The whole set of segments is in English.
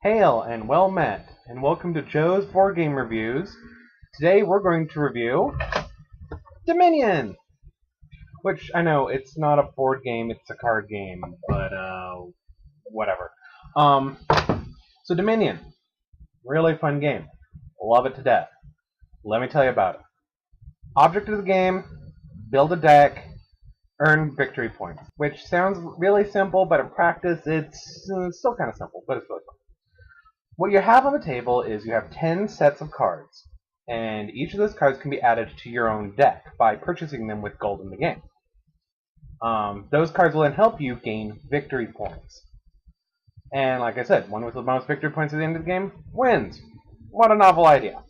Hail and well met, and welcome to Joe's Board Game Reviews. Today we're going to review Dominion, which I know it's not a board game, it's a card game, but whatever. So Dominion, really fun game. Love it to death. Let me tell you about it. Object of the game, build a deck, earn victory points, which sounds really simple, but in practice it's still kind of simple, but it's really fun. What you have on the table is you have 10 sets of cards, and each of those cards can be added to your own deck by purchasing them with gold in the game. Those cards will then help you gain victory points. And like I said, one with the most victory points at the end of the game wins. What a novel idea.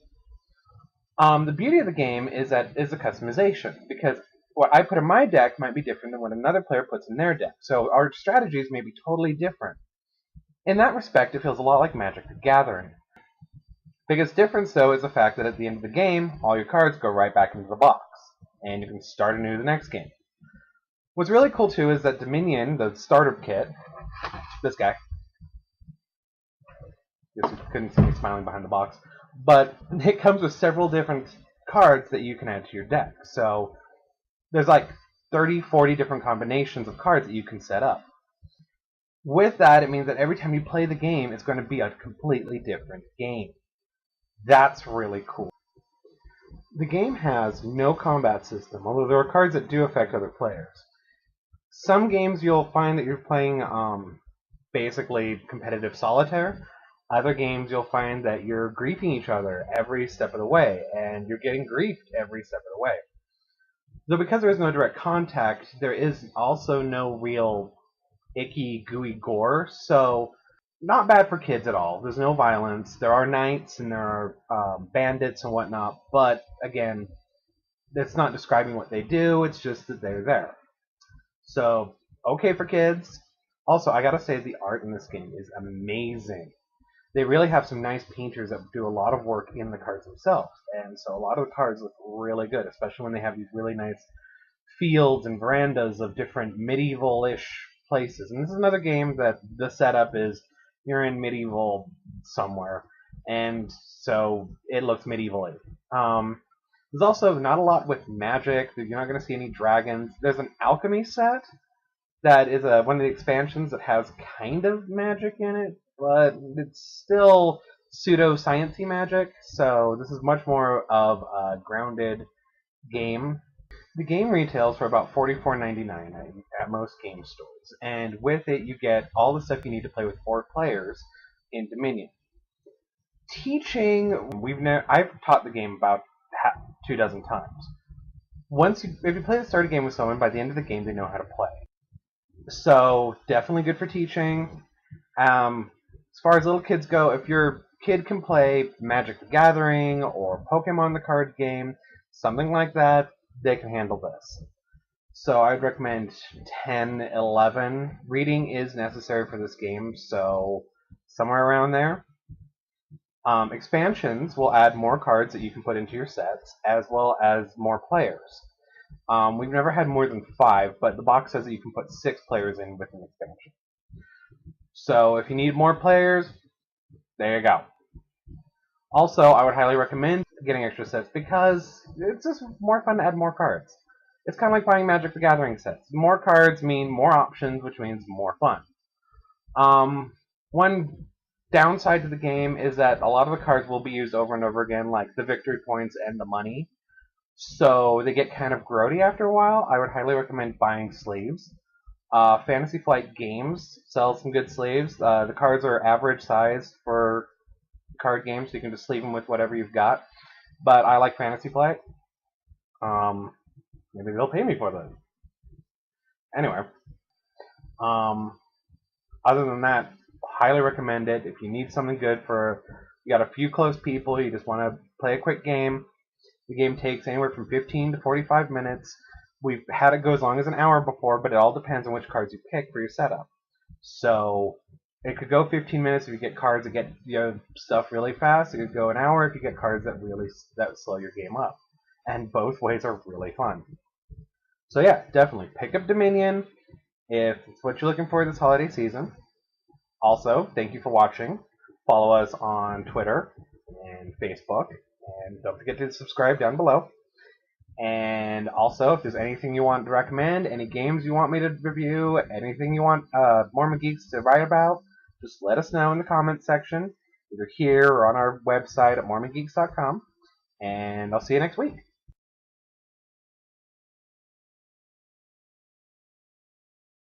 The beauty of the game is the customization, because what I put in my deck might be different than what another player puts in their deck. So our strategies may be totally different. In that respect, it feels a lot like Magic the Gathering. Biggest difference, though, is the fact that at the end of the game, all your cards go right back into the box, and you can start anew the next game. What's really cool, too, is that Dominion, the starter kit, this guy, guess you couldn't see me smiling behind the box, but it comes with several different cards that you can add to your deck. So there's like 30, 40 different combinations of cards that you can set up. With that, it means that every time you play the game, it's going to be a completely different game. That's really cool. The game has no combat system, although there are cards that do affect other players. Some games you'll find that you're playing basically competitive solitaire. Other games you'll find that you're griefing each other every step of the way, and you're getting griefed every step of the way. Though because there is no direct contact, there is also no real icky, gooey gore, so not bad for kids at all. There's no violence. There are knights and there are bandits and whatnot, but again, that's not describing what they do, it's just that they're there. So, okay for kids. Also, I gotta say, the art in this game is amazing. They really have some nice painters that do a lot of work in the cards themselves, and so a lot of the cards look really good, especially when they have these really nice fields and verandas of different medieval-ish places. And this is another game that the setup is you're in medieval somewhere, and so it looks medieval-y. There's also not a lot with magic. You're not going to see any dragons. There's an alchemy set that is one of the expansions that has kind of magic in it, but it's still pseudo-sciencey magic, so this is much more of a grounded game. The game retails for about $44.99 at most game stores, and with it you get all the stuff you need to play with 4 players in Dominion. Teaching, I've taught the game about 2 dozen times. If you play the starter game with someone, by the end of the game they know how to play. So definitely good for teaching. As far as little kids go, if your kid can play Magic the Gathering or Pokemon the card game, something like that, they can handle this. So I'd recommend 10, 11. Reading is necessary for this game, so somewhere around there. Expansions will add more cards that you can put into your sets, as well as more players. We've never had more than 5, but the box says that you can put 6 players in with an expansion. So if you need more players, there you go. Also, I would highly recommend getting extra sets because it's just more fun to add more cards. It's kind of like buying Magic the Gathering sets. More cards mean more options, which means more fun. One downside to the game is that a lot of the cards will be used over and over again, like the victory points and the money. So they get kind of grody after a while. I would highly recommend buying sleeves. Fantasy Flight Games sells some good sleeves. The cards are average size for card games, so you can just sleeve them with whatever you've got. But I like Fantasy Flight. Maybe they'll pay me for that. Anyway, other than that, highly recommend it. If you need something good you got a few close people, you just want to play a quick game. The game takes anywhere from 15 to 45 minutes. We've had it go as long as an hour before, but it all depends on which cards you pick for your setup. So it could go 15 minutes if you get cards that get stuff really fast. It could go an hour if you get cards that slow your game up. And both ways are really fun. So yeah, definitely pick up Dominion if it's what you're looking for this holiday season. Also, thank you for watching. Follow us on Twitter and Facebook. And don't forget to subscribe down below. And also, if there's anything you want to recommend, any games you want me to review, anything you want Mormon Geeks to write about, just let us know in the comments section, either here or on our website at mormongeeks.com. And I'll see you next week.